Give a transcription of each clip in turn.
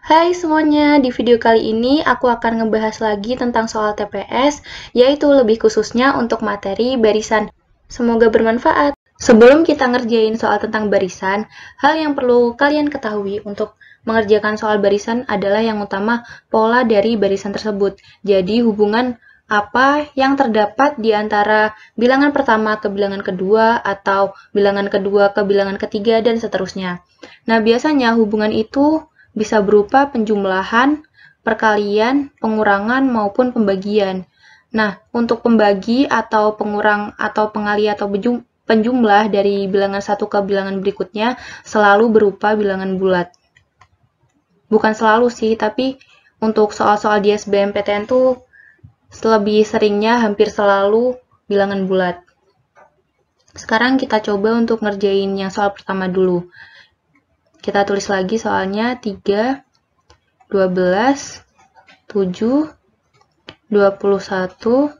Hai semuanya, di video kali ini aku akan ngebahas lagi tentang soal TPS, yaitu lebih khususnya untuk materi barisan. Semoga bermanfaat. Sebelum kita ngerjain soal tentang barisan, hal yang perlu kalian ketahui untuk mengerjakan soal barisan adalah yang utama pola dari barisan tersebut. Jadi hubungan apa yang terdapat di antara bilangan pertama ke bilangan kedua atau bilangan kedua ke bilangan ketiga dan seterusnya. Nah, biasanya hubungan itu bisa berupa penjumlahan, perkalian, pengurangan, maupun pembagian. Nah, untuk pembagi atau pengurang atau pengali atau penjumlah dari bilangan satu ke bilangan berikutnya selalu berupa bilangan bulat. Bukan selalu sih, tapi untuk soal-soal di SBMPTN tuh lebih seringnya hampir selalu bilangan bulat. Sekarang kita coba untuk ngerjain yang soal pertama dulu. Kita tulis lagi soalnya 3, 12, 7, 21,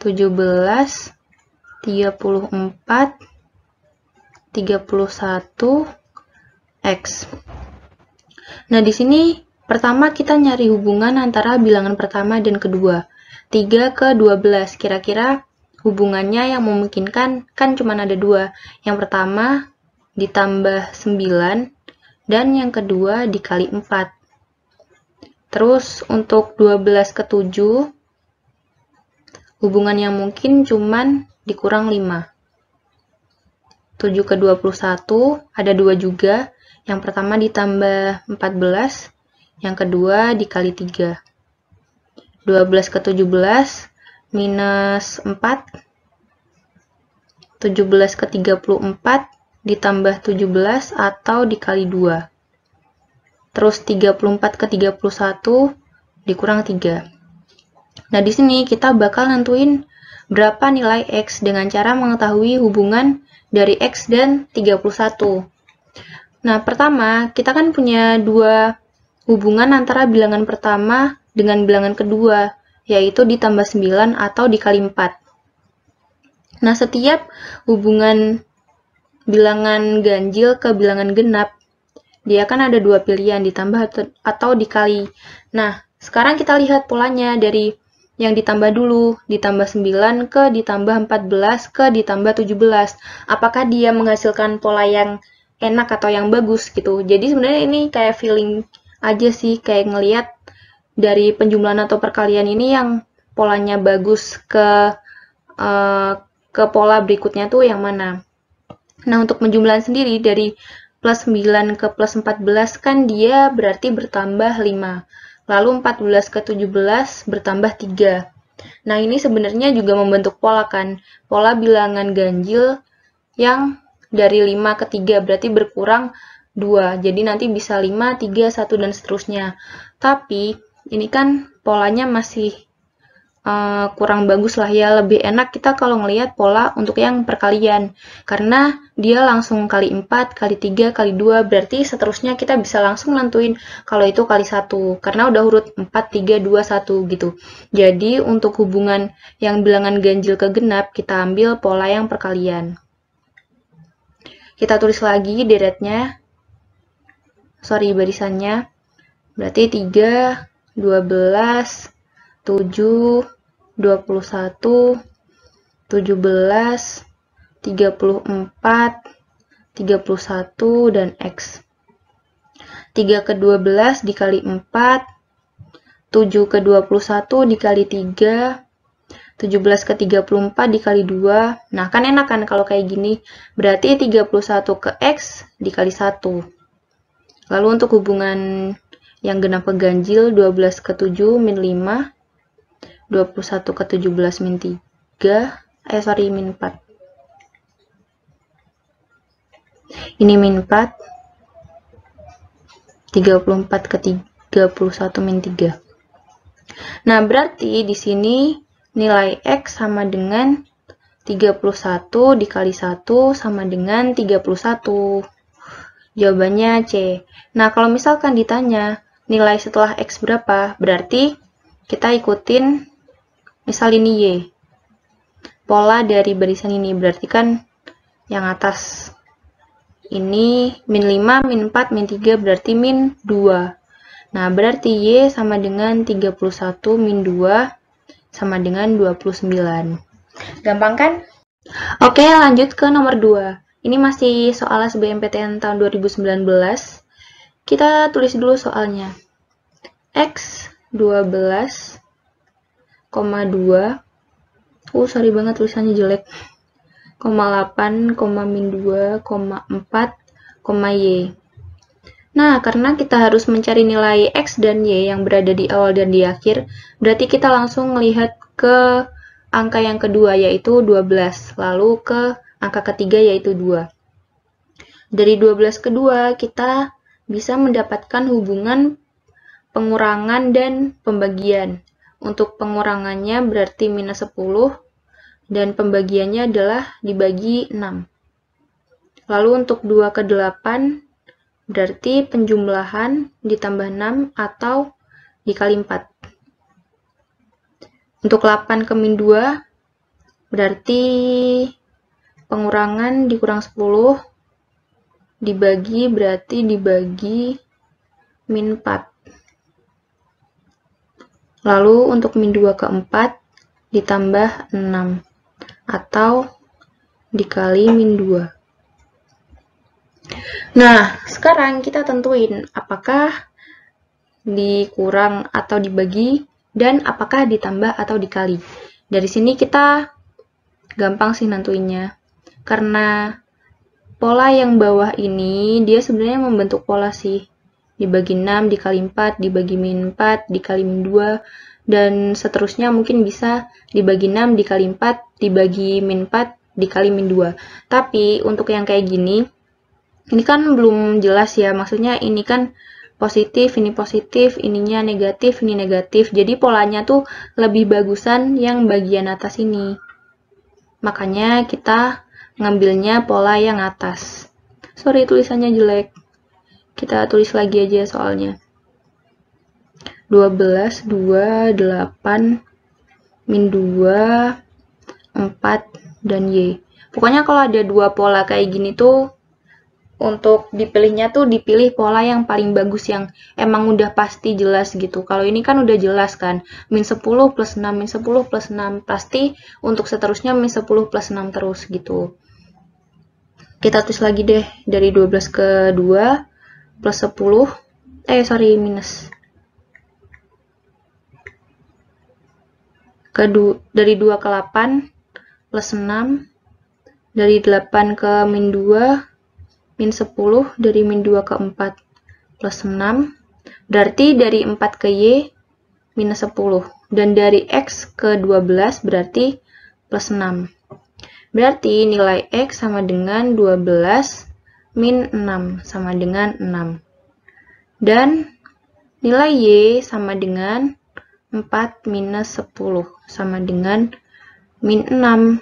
17, 34, 31, X. Nah, di sini pertama kita nyari hubungan antara bilangan pertama dan kedua. 3 ke 12, kira-kira hubungannya yang memungkinkan kan cuma ada dua. Yang pertama ditambah 9 dan yang kedua dikali 4. Terus untuk 12 ke 7, hubungan yang mungkin cuman dikurang 5. 7 ke 21, ada 2 juga. Yang pertama ditambah 14, yang kedua dikali 3. 12 ke 17, minus 4. 17 ke 34, ditambah 17 atau dikali 2. Terus 34 ke 31 dikurang 3. Nah, di sini kita bakal nentuin berapa nilai X dengan cara mengetahui hubungan dari X dan 31. Nah, pertama, kita kan punya dua hubungan antara bilangan pertama dengan bilangan kedua, yaitu ditambah 9 atau dikali 4. Nah, setiap hubungan bilangan ganjil ke bilangan genap, dia kan ada dua pilihan, ditambah atau dikali. Nah, sekarang kita lihat polanya dari yang ditambah dulu, ditambah 9 ke ditambah 14 ke ditambah 17. Apakah dia menghasilkan pola yang enak atau yang bagus gitu. Jadi sebenarnya ini kayak feeling aja sih, kayak ngelihat dari penjumlahan atau perkalian ini yang polanya bagus ke pola berikutnya tuh yang mana. Nah, untuk penjumlahan sendiri dari plus 9 ke plus 14 kan dia berarti bertambah 5. Lalu 14 ke 17 bertambah 3. Nah, ini sebenarnya juga membentuk pola kan. Pola bilangan ganjil yang dari 5 ke 3 berarti berkurang 2. Jadi nanti bisa 5, 3, 1 dan seterusnya. Tapi ini kan polanya masih kurang bagus lah ya, lebih enak kita kalau ngelihat pola untuk yang perkalian karena dia langsung kali 4, kali 3, kali 2 berarti seterusnya kita bisa langsung nentuin kalau itu kali 1 karena udah urut 4, 3, 2, 1 gitu. Jadi untuk hubungan yang bilangan ganjil ke genap kita ambil pola yang perkalian. Kita tulis lagi deretnya, barisannya, berarti 3, 12, 7, 21, 17, 34, 31, dan X. 3 ke 12 dikali 4, 7 ke 21 dikali 3, 17 ke 34 dikali 2. Nah, kan enak kan kalau kayak gini. Berarti 31 ke X dikali 1. Lalu untuk hubungan yang genap ke ganjil, 12 ke 7 min 5, 21 ke 17 min 3, min 4. Ini min 4, 34 ke 31 min 3. Nah, berarti di sini nilai X sama dengan 31 dikali 1 sama dengan 31. Jawabannya C. Nah, kalau misalkan ditanya nilai setelah X berapa, berarti kita ikutin misal ini Y. Pola dari barisan ini berarti kan yang atas ini min 5, min 4, min 3 berarti min 2. Nah, berarti Y sama dengan 31 min 2 sama dengan 29. Gampang kan? Oke, lanjut ke nomor 2. Ini masih soal SBMPTN tahun 2019. Kita tulis dulu soalnya. X 12, 2, sorry banget tulisannya jelek, 8, min 2, 4, Y. Nah, karena kita harus mencari nilai X dan Y yang berada di awal dan di akhir, berarti kita langsung melihat ke angka yang kedua, yaitu 12. Lalu ke angka ketiga, yaitu 2. Dari 12 ke 2, kita bisa mendapatkan hubungan pengurangan dan pembagian. Untuk pengurangannya berarti minus 10, dan pembagiannya adalah dibagi 6. Lalu untuk 2 ke 8, berarti penjumlahan ditambah 6 atau dikali 4. Untuk 8 ke min 2, berarti pengurangan dikurang 10, dibagi berarti dibagi min 4. Lalu untuk min 2 ke 4, ditambah 6 atau dikali min 2. Nah, sekarang kita tentuin apakah dikurang atau dibagi dan apakah ditambah atau dikali. Dari sini kita gampang sih nentuinnya. Karena pola yang bawah ini dia sebenarnya membentuk pola sih. Dibagi 6, dikali 4, dibagi min 4, dikali min 2, dan seterusnya mungkin bisa dibagi 6, dikali 4, dibagi min 4, dikali min 2. Tapi untuk yang kayak gini, ini kan belum jelas ya, maksudnya ini kan positif, ininya negatif, ini negatif. Jadi polanya tuh lebih bagusan yang bagian atas ini. Makanya kita ngambilnya pola yang atas. Sorry tulisannya jelek. Kita tulis lagi aja soalnya. 12, 2, 8, min 2, 4, dan Y. Pokoknya kalau ada dua pola kayak gini tuh, untuk dipilihnya tuh dipilih pola yang paling bagus, yang emang udah pasti jelas gitu. Kalau ini kan udah jelas kan, min 10 plus 6, min 10 plus 6, pasti untuk seterusnya min 10 plus 6 terus gitu. Kita tulis lagi deh, dari 12 ke 2 plus 10, minus. Dari 2 ke 8 plus 6, dari 8 ke min 2, min 10, dari min 2 ke 4 plus 6, berarti dari 4 ke Y minus 10, dan dari X ke 12 berarti plus 6. Berarti nilai X sama dengan 12 min 6 sama dengan 6. Dan nilai Y sama dengan 4 minus 10 sama dengan min 6.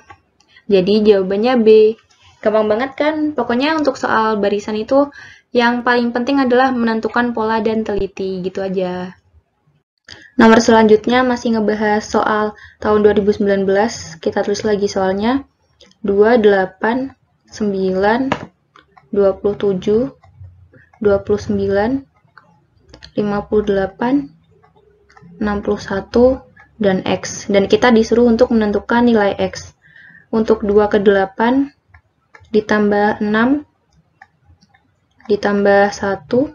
Jadi jawabannya B. Gampang banget kan? Pokoknya untuk soal barisan itu yang paling penting adalah menentukan pola dan teliti, gitu aja. Nomor selanjutnya masih ngebahas soal tahun 2019. Kita tulis lagi soalnya. 2, 8, 9, 27, 29, 58, 61, dan X. Dan kita disuruh untuk menentukan nilai X. Untuk 2 ke 8, ditambah 6, ditambah 1,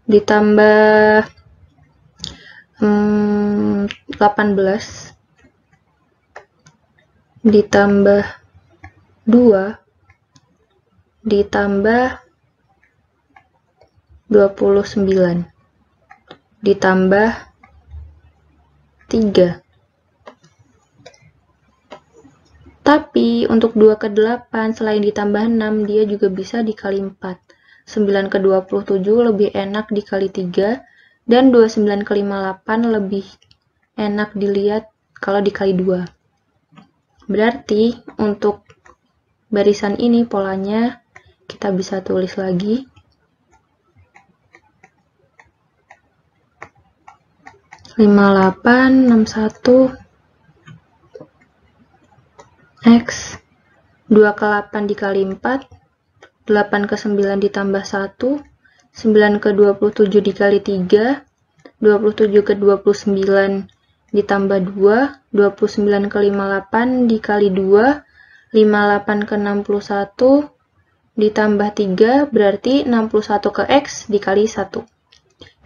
ditambah 18, ditambah 2, ditambah 29, ditambah 3. Tapi untuk 2 ke 8 selain ditambah 6, dia juga bisa dikali 4. 9 ke 27 lebih enak dikali 3, dan 29 ke 58 lebih enak dilihat kalau dikali 2. Berarti untuk barisan ini polanya kita bisa tulis lagi. 58, 61, X, 2 ke 8 dikali 4, 8 ke 9 ditambah 1, 9 ke 27 dikali 3, 27 ke 29 ditambah 2, 29 ke 58 dikali 2, 58 ke 61 ditambah 3, berarti 61 ke X dikali 1.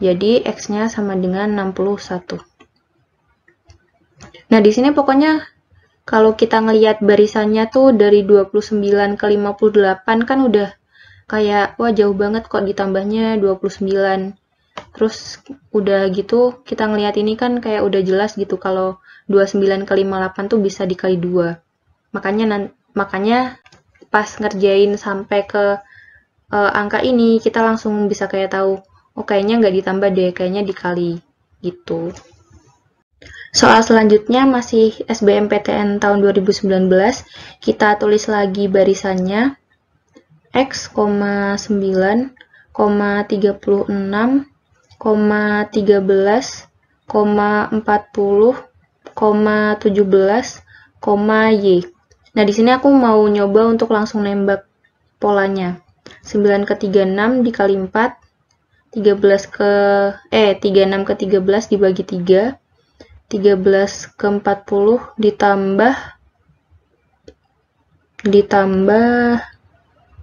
Jadi X-nya sama dengan 61. Nah, di sini pokoknya kalau kita ngelihat barisannya tuh dari 29 ke 58 kan udah kayak, wah jauh banget kok ditambahnya 29. Terus udah gitu kita ngelihat ini kan kayak udah jelas gitu kalau 29 ke 58 tuh bisa dikali 2. Makanya pas ngerjain sampai ke angka ini kita langsung bisa kayak tahu, oh kayaknya nggak ditambah deh, kayaknya dikali gitu. Soal selanjutnya masih SBMPTN tahun 2019, kita tulis lagi barisannya X, 9, 36, 13, 17, Y. Nah, di sini aku mau nyoba untuk langsung nembak polanya. 9 ke 36 dikali 4, 36 ke 13 dibagi 3, 13 ke 40 ditambah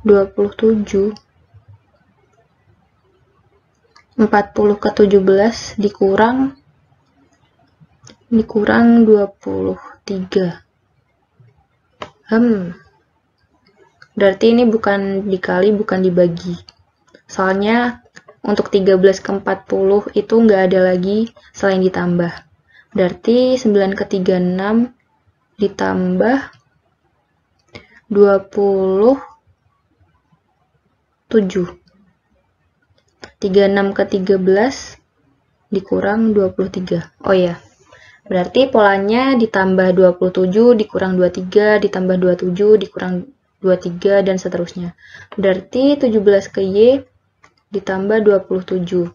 27, 40 ke 17 dikurang 23. Berarti ini bukan dikali, bukan dibagi. Soalnya untuk 13 ke 40 itu nggak ada lagi selain ditambah. Berarti 9 ke 36 ditambah 27. 36 ke 13 dikurang 23. Oh ya. Berarti polanya ditambah 27 dikurang 23 ditambah 27 dikurang 23 dan seterusnya. Berarti 17 ke Y ditambah 27.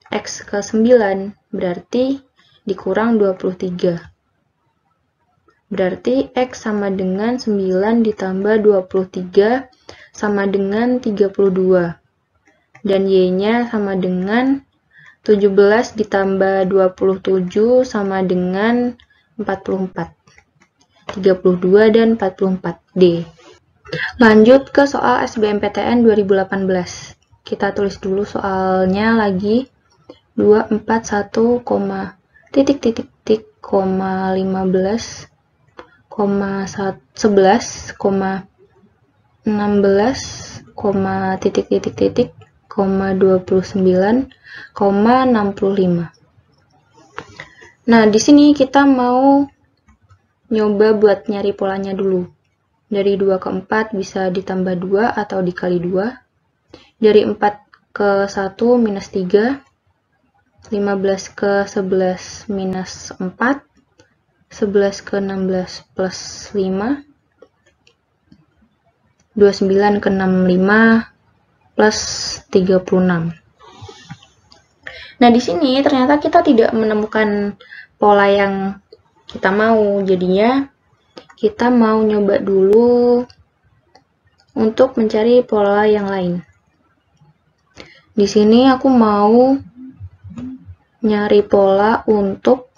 X ke 9 berarti dikurang 23. Berarti X sama dengan 9 ditambah 23 sama dengan 32. Dan Y-nya sama dengan 17 ditambah 27 sama dengan 44. 32 dan 44. D. Lanjut ke soal SBMPTN 2018. Kita tulis dulu soalnya lagi. 241, titik, 15, 11, 16, titik, 29, 65. Nah, di sini kita mau nyoba buat nyari polanya dulu. Dari 2 ke 4 bisa ditambah 2 atau dikali 2. Dari 4 ke 1 minus 3. 15 ke 11 minus 4. 11 ke 16 plus 5. 29 ke 65 plus 36. Nah, di sini ternyata kita tidak menemukan pola yang kita mau. Jadinya kita mau nyoba dulu untuk mencari pola yang lain. Di sini aku mau nyari pola untuk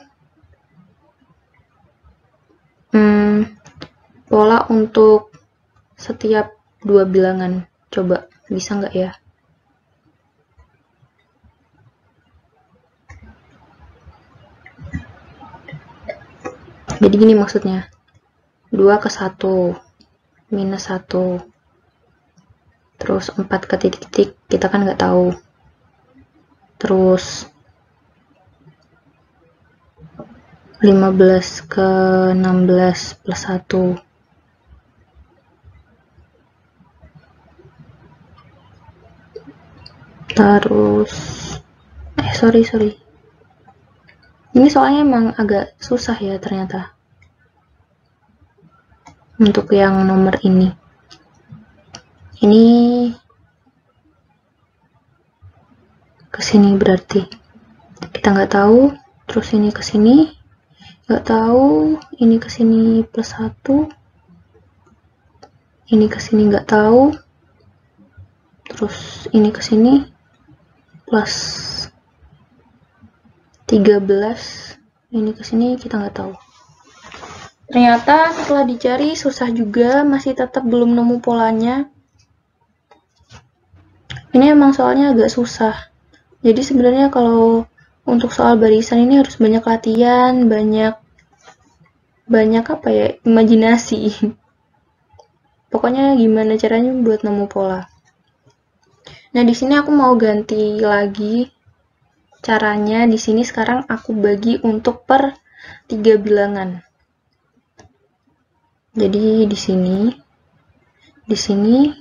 setiap dua bilangan. Coba bisa nggak ya? Jadi gini maksudnya. 2 ke 1 minus 1. Terus 4 ke titik-titik, kita kan nggak tahu. Terus 15 ke 16 plus 1. Terus sorry. Ini soalnya emang agak susah ya ternyata. Untuk yang nomor ini. Ini kesini berarti. Kita nggak tahu. Terus ini kesini. Nggak tahu. Ini kesini plus 1. Ini kesini nggak tahu. Terus ini kesini. plus 13. Ini ke sini kita nggak tahu. Ternyata setelah dicari susah juga, masih tetap belum nemu polanya. Ini emang soalnya agak susah. Jadi sebenarnya kalau untuk soal barisan ini harus banyak latihan, banyak apa ya, imajinasi. Pokoknya gimana caranya buat nemu pola. Nah, di sini aku mau ganti lagi caranya. Di sini sekarang aku bagi untuk per 3 bilangan. Jadi di sini, di sini,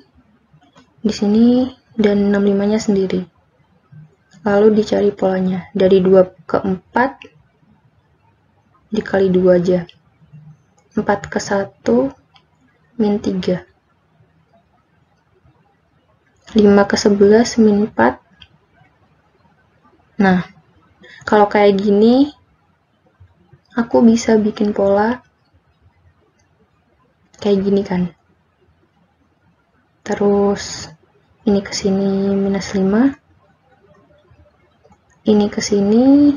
di sini, dan 65-nya sendiri. Lalu dicari polanya. Dari 2 ke 4 dikali 2 aja. 4 ke 1 min 3. 5 ke 11 min 4. Nah, kalau kayak gini, aku bisa bikin pola kayak gini kan. Terus ini ke sini minus 5. Ini ke sini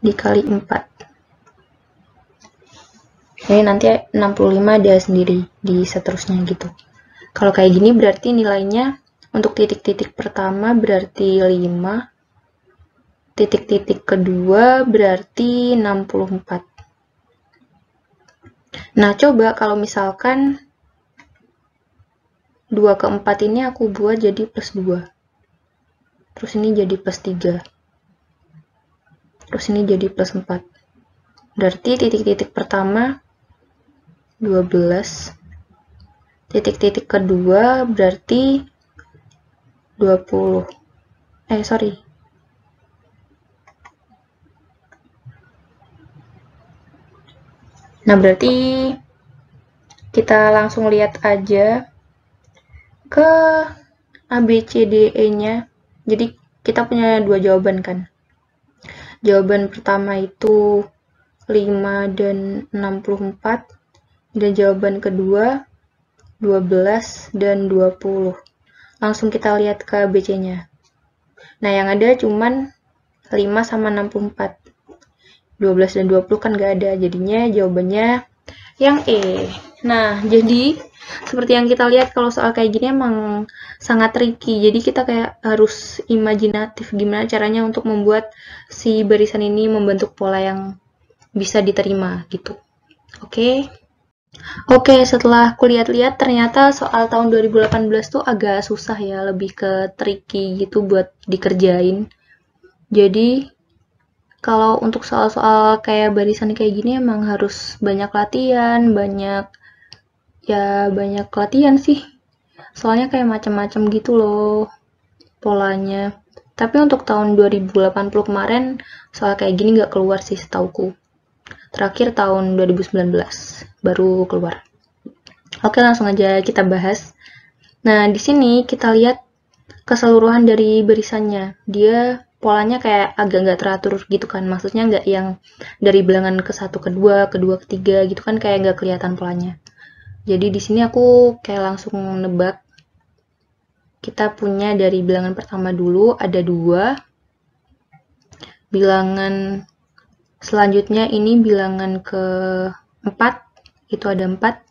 dikali 4. Ini nanti 65 ada sendiri di seterusnya gitu. Kalau kayak gini berarti nilainya untuk titik-titik pertama berarti 5. Titik-titik kedua berarti 64. Nah, coba kalau misalkan 2 ke 4 ini aku buat jadi plus 2. Terus ini jadi plus 3. Terus ini jadi plus 4. Berarti titik-titik pertama 12. Titik-titik kedua berarti 20. Nah, berarti kita langsung lihat aja ke ABCDE-nya. Jadi kita punya 2 jawaban kan. Jawaban pertama itu 5 dan 64. Dan jawaban kedua 12 dan 20. Langsung kita lihat ke ABC-nya. Nah, yang ada cuman 5 sama 64. 12 dan 20 kan gak ada, jadinya jawabannya yang E. Nah, jadi seperti yang kita lihat kalau soal kayak gini emang sangat tricky, jadi kita kayak harus imajinatif gimana caranya untuk membuat si barisan ini membentuk pola yang bisa diterima gitu. Oke, setelah aku lihat-lihat ternyata soal tahun 2018 tuh agak susah ya, lebih ke tricky gitu buat dikerjain. Jadi kalau untuk soal-soal kayak barisan kayak gini emang harus banyak latihan, banyak latihan sih. Soalnya kayak macam-macam gitu loh polanya. Tapi untuk tahun 2080 kemarin soal kayak gini nggak keluar sih setauku. Terakhir tahun 2019 baru keluar. Oke, langsung aja kita bahas. Nah, di sini kita lihat keseluruhan dari barisannya. Dia polanya kayak agak nggak teratur gitu kan, maksudnya nggak yang dari bilangan ke 1, ke 2, ke 2, ke 3 gitu kan, kayak nggak kelihatan polanya. Jadi di sini aku kayak langsung nebak. Kita punya dari bilangan pertama dulu ada 2. Bilangan selanjutnya ini bilangan ke 4, itu ada 4.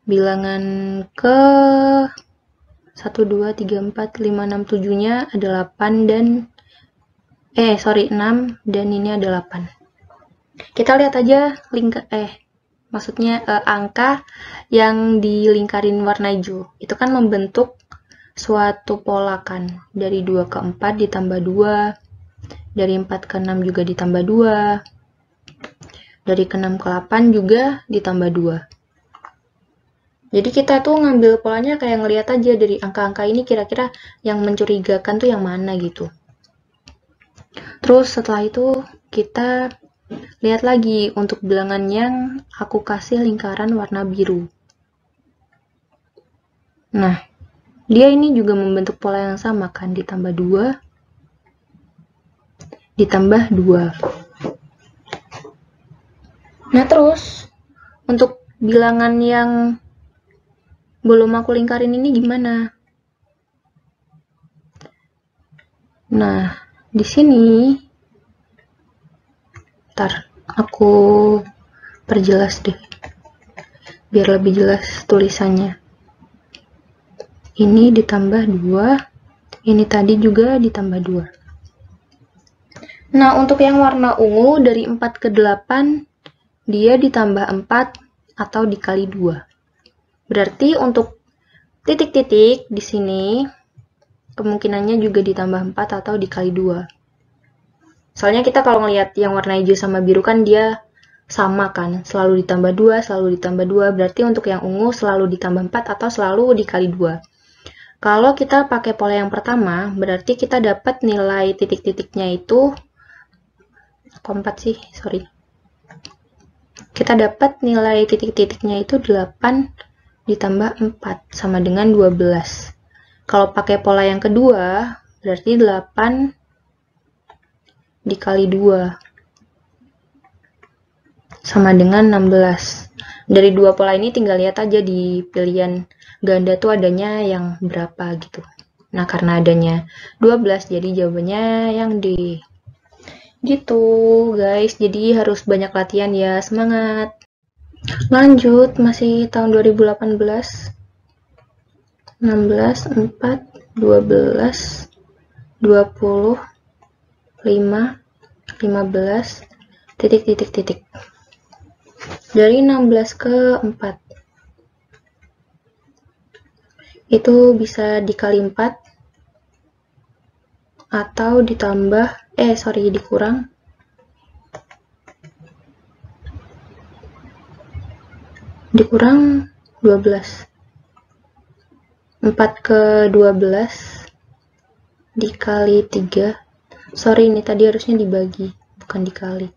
Bilangan ke 1, 2, 3, 4, 5, 6, 7-nya ada 8 dan 6 dan ini ada 8. Kita lihat aja angka yang dilingkarin warna hijau. Itu kan membentuk suatu pola kan. Dari 2 ke 4 ditambah 2. Dari 4 ke 6 juga ditambah 2. Dari ke 6 ke 8 juga ditambah 2. Jadi kita tuh ngambil polanya kayak ngeliat aja dari angka-angka ini kira-kira yang mencurigakan tuh yang mana gitu. Terus setelah itu kita lihat lagi untuk bilangan yang aku kasih lingkaran warna biru. Nah, dia ini juga membentuk pola yang sama kan, ditambah 2, ditambah 2. Nah, terus untuk bilangan yang belum aku lingkarin ini gimana? Nah, di sini, ntar aku perjelas deh, biar lebih jelas tulisannya. Ini ditambah 2, ini tadi juga ditambah 2. Nah, untuk yang warna ungu dari 4 ke 8, dia ditambah 4 atau dikali 2. Berarti untuk titik-titik di sini, kemungkinannya juga ditambah 4 atau dikali 2. Soalnya kita kalau ngelihat yang warna hijau sama biru kan dia sama kan, selalu ditambah 2, selalu ditambah 2. Berarti untuk yang ungu selalu ditambah 4 atau selalu dikali 2. Kalau kita pakai pola yang pertama, berarti kita dapat nilai titik-titiknya itu, kita dapat nilai titik-titiknya itu 8 ditambah 4 sama dengan 12. Kalau pakai pola yang kedua, berarti 8 dikali 2 sama dengan 16. Dari dua pola ini tinggal lihat aja di pilihan ganda tuh adanya yang berapa gitu. Nah, karena adanya 12, jadi jawabannya yang D. Gitu, guys. Jadi harus banyak latihan ya. Semangat! Lanjut, masih tahun 2018. 16, 4, 12, 20, 5, 15, titik. Dari 16 ke 4. Itu bisa dikali 4 atau ditambah, dikurang 12. 4 ke 12 dikali 3. Ini tadi harusnya dibagi, bukan dikali.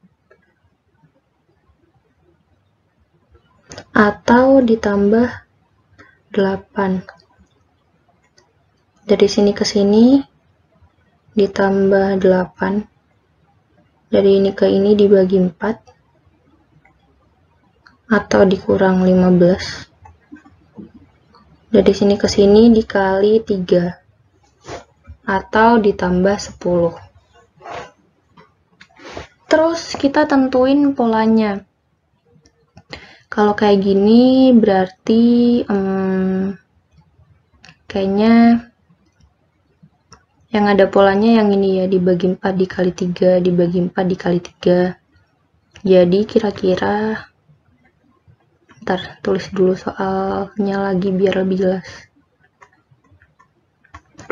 Atau ditambah 8. Dari sini ke sini ditambah 8. Dari ini ke ini dibagi 4. Atau dikurang 15. Dari sini ke sini dikali 3. Atau ditambah 10. Terus kita tentuin polanya. Kalau kayak gini berarti kayaknya yang ada polanya yang ini ya, dibagi 4 dikali 3, dibagi 4 dikali 3. Jadi kira-kira, ntar tulis dulu soalnya lagi biar lebih jelas.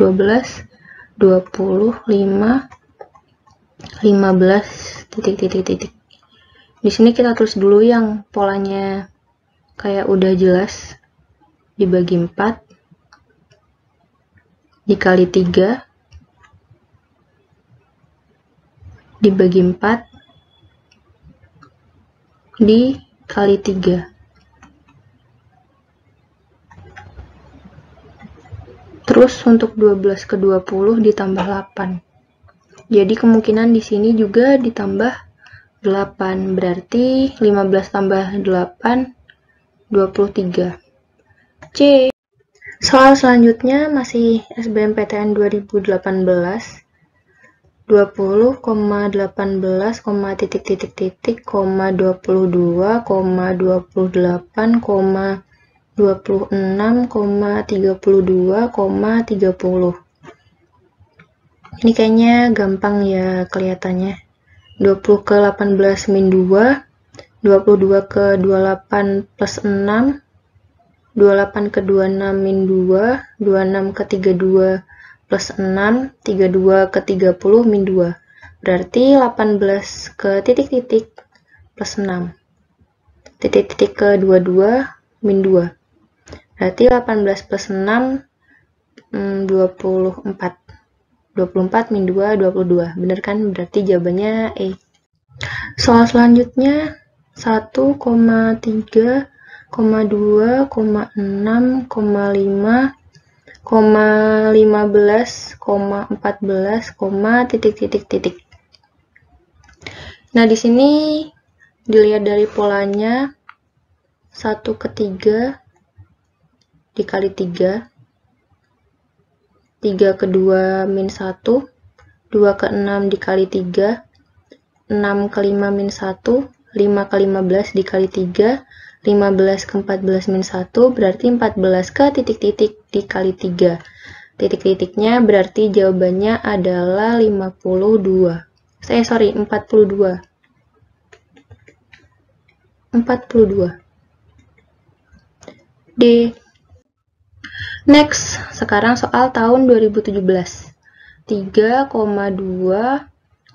12, 20, 5, 15, titik. Di sini kita tulis dulu yang polanya kayak udah jelas. Dibagi 4 dikali 3 dibagi 4 dikali 3. Terus untuk 12 ke 20 ditambah 8. Jadi kemungkinan di sini juga ditambah 8. Berarti 15 tambah 8, 23. C. Soal selanjutnya masih SBMPTN 2018. 20,18, titik, 22, 28, 26, 32, 30. Ini kayaknya gampang ya kelihatannya. 20 ke 18 min 2, 22 ke 28 plus 6, 28 ke 26 min 2, 26 ke 32 plus 6, 32 ke 30 min 2. Berarti 18 ke titik plus 6. Titik ke 22 min 2. Berarti 18 plus 6, 24. 24 min 2, 22. Bener kan? Berarti jawabannya E. Soal selanjutnya 1,3, 2,6, 5, 15, 14, titik. Nah, di sini dilihat dari polanya 1 ke 3 dikali 3, 3 ke 2 min 1, 2 ke 6 dikali 3, 6 ke 5 min 1, 5 ke 15 dikali 3, 15 ke 14 min 1, berarti 14 ke titik-titik dikali 3. Titik-titiknya berarti jawabannya adalah 42. 42. 42. D. Next, sekarang soal tahun 2017. 3,2,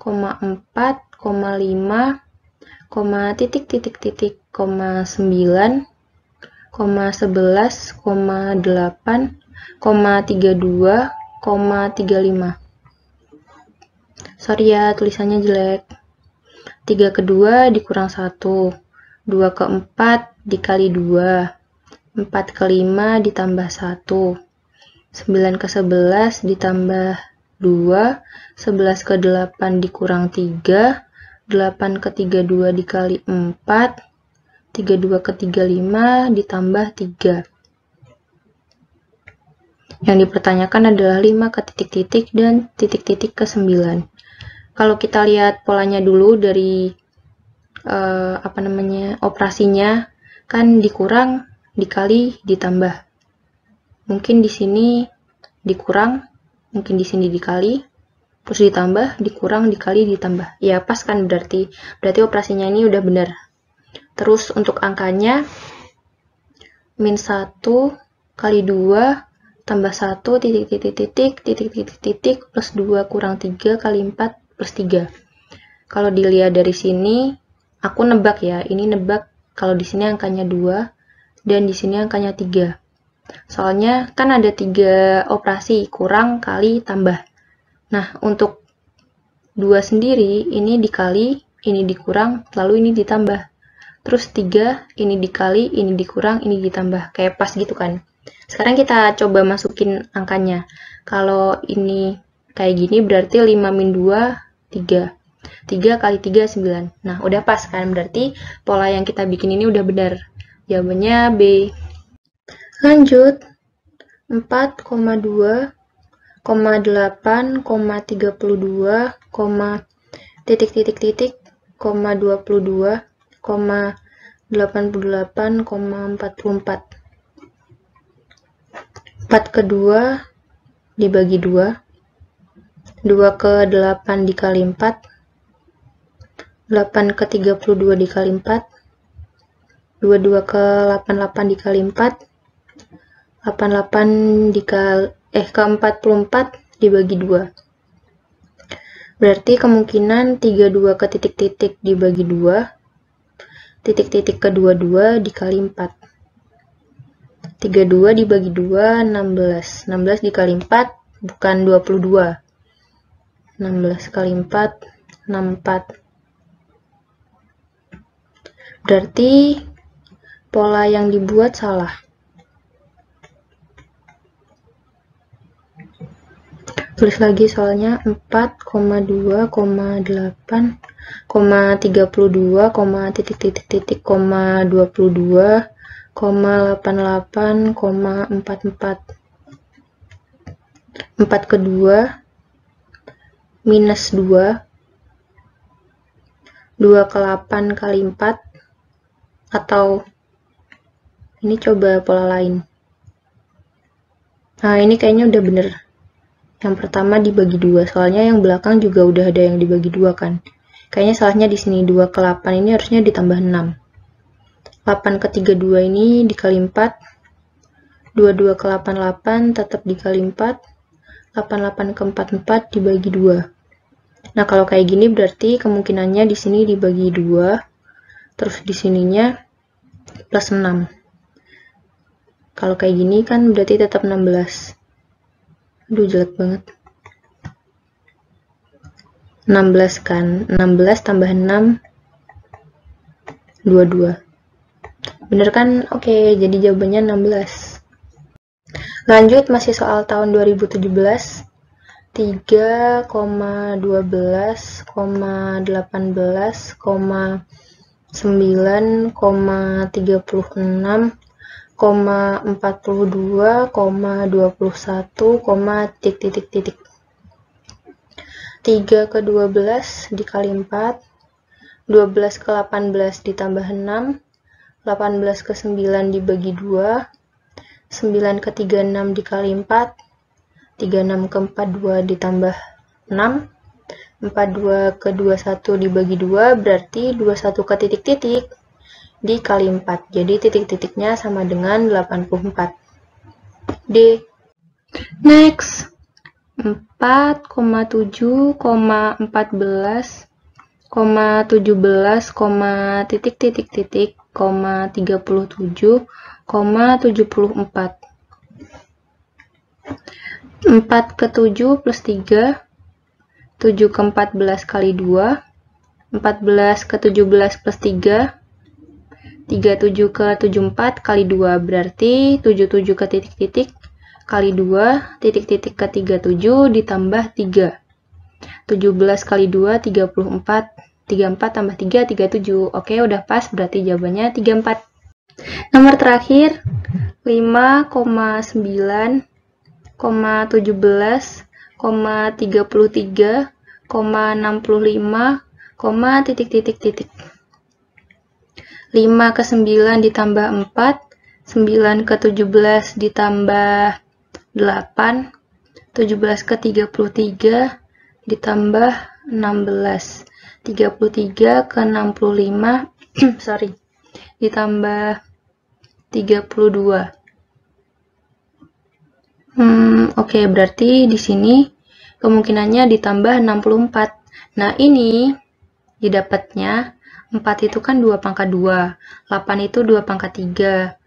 4, 5, titik-titik-titik, 9, 11, 8, 32, 35. Sorry ya, tulisannya jelek. 3 ke 2 dikurang 1, 2 ke 4 dikali 2, 4 ke 5 ditambah 1, 9 ke 11 ditambah 2, 11 ke 8 dikurang 3, 8 ke 32 dikali 4, 32 ke 35 ditambah 3. Yang dipertanyakan adalah 5 ke titik-titik dan titik-titik ke 9. Kalau kita lihat polanya dulu dari operasinya, kan dikurang, dikali, ditambah. Mungkin di sini dikurang, mungkin di sini dikali, terus ditambah, dikurang, dikali, ditambah. Ya pas kan berarti operasinya ini udah benar. Terus untuk angkanya min 1 kali 2 tambah 1 titik plus 2 kurang 3 kali 4 plus 3. Kalau dilihat dari sini, aku nebak ya, ini nebak kalau di sini angkanya 2 dan di sini angkanya 3. Soalnya kan ada 3 operasi, kurang, kali, tambah. Nah, untuk 2 sendiri, ini dikali, ini dikurang, lalu ini ditambah. Terus 3, ini dikali, ini dikurang, ini ditambah. Kayak pas gitu kan. Sekarang kita coba masukin angkanya. Kalau ini kayak gini berarti 5 min 2, 3. 3 kali 3, 9. Nah, udah pas kan? Berarti pola yang kita bikin ini udah benar. Jawabannya B. Lanjut. 4,2, 8, 32, titik-titik-titik, 22, 88, 44. 4 ke 2 dibagi 2, 2 ke 8 dikali 4, 8 ke 32 dikali 4, 22 ke 88 dikali 4, 88 dikali ke 44 dibagi 2. Berarti kemungkinan 32 ke titik-titik dibagi 2, titik-titik ke 22 dikali 4. 32 dibagi 2, 16. 16 dikali 4, bukan 22. 16 kali 4, 64. Berarti pola yang dibuat salah. Tulis lagi soalnya 4,2, 8, 32, titik-titik-titik, 22, 88, 44. 4 ke 2 minus 2, 2 ke 8 kali 4, atau ini coba pola lain. Nah, ini kayaknya udah bener. Yang pertama dibagi 2, soalnya yang belakang juga udah ada yang dibagi 2 kan. Kayaknya salahnya di sini. 2 ke 8 ini harusnya ditambah 6. 8 ke 32 ini dikali 4, 22 ke 88 tetap dikali 4, 88 ke 44 dibagi 2. Nah, kalau kayak gini berarti kemungkinannya di sini dibagi 2, terus di sininya plus 6. Kalau kayak gini kan berarti tetap 16. Aduh, jelek banget. 16 kan, 16 tambah 6, 22. Bener kan? Oke, jadi jawabannya 16. Lanjut, masih soal tahun 2017. 3,12, 18, 9,36, 42, 21, titik-titik-titik. 3 ke 12 dikali 4, 12 ke 18 ditambah 6, 18 ke 9 dibagi 2, 9 ke 36 dikali 4, 36 ke 42 ditambah 6, 42 ke 21 dibagi 2, berarti 21 ke titik-titik dikali 4. Jadi titik-titiknya sama dengan 84. D. Next. 4,7, 14, 17, titik-titik-titik, 37, 74. 4 ke 7 plus 3, 7 ke 14 kali 2, 14 ke 17 plus 3, 37 ke 74 kali 2, berarti 77 ke titik-titik kali 2, titik-titik ke 37 ditambah 3. 17 kali 2, 34. 34 tambah 3, 37. Oke, udah pas, berarti jawabannya 34. Nomor terakhir, 5,9, 17, 33, 65, titik-titik-titik. 5 ke 9 ditambah 4, 9 ke 17 ditambah 8, 17 ke 33 ditambah 16, 33 ke 65, sorry, ditambah 32. Oke, berarti di sini kemungkinannya ditambah 64. Nah, ini didapatnya 4 itu kan 2 pangkat 2, 8 itu 2 pangkat 3,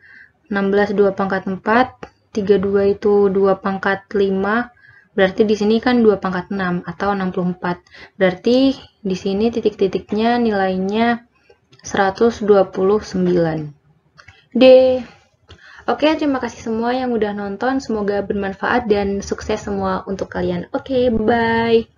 16 2 pangkat 4, 32 itu 2 pangkat 5, berarti di sini kan 2 pangkat 6 atau 64. Berarti di sini titik-titiknya nilainya 129. D. Oke, terima kasih semua yang udah nonton. Semoga bermanfaat dan sukses semua untuk kalian. Oke, bye.